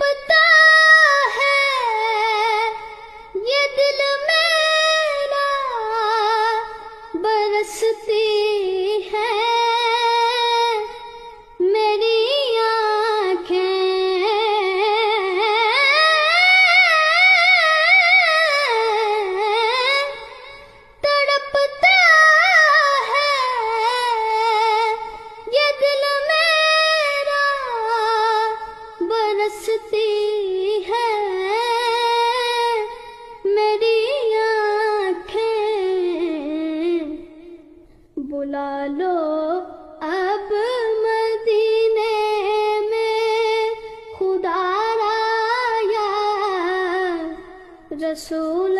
तड़पता है ये दिल मेरा, बरसती है मेरी आँखें। तड़पता है ये दिल मेरा, बरसती है मेरी आँखें। बुला लो अब मदीने में खुदा रा या रसूल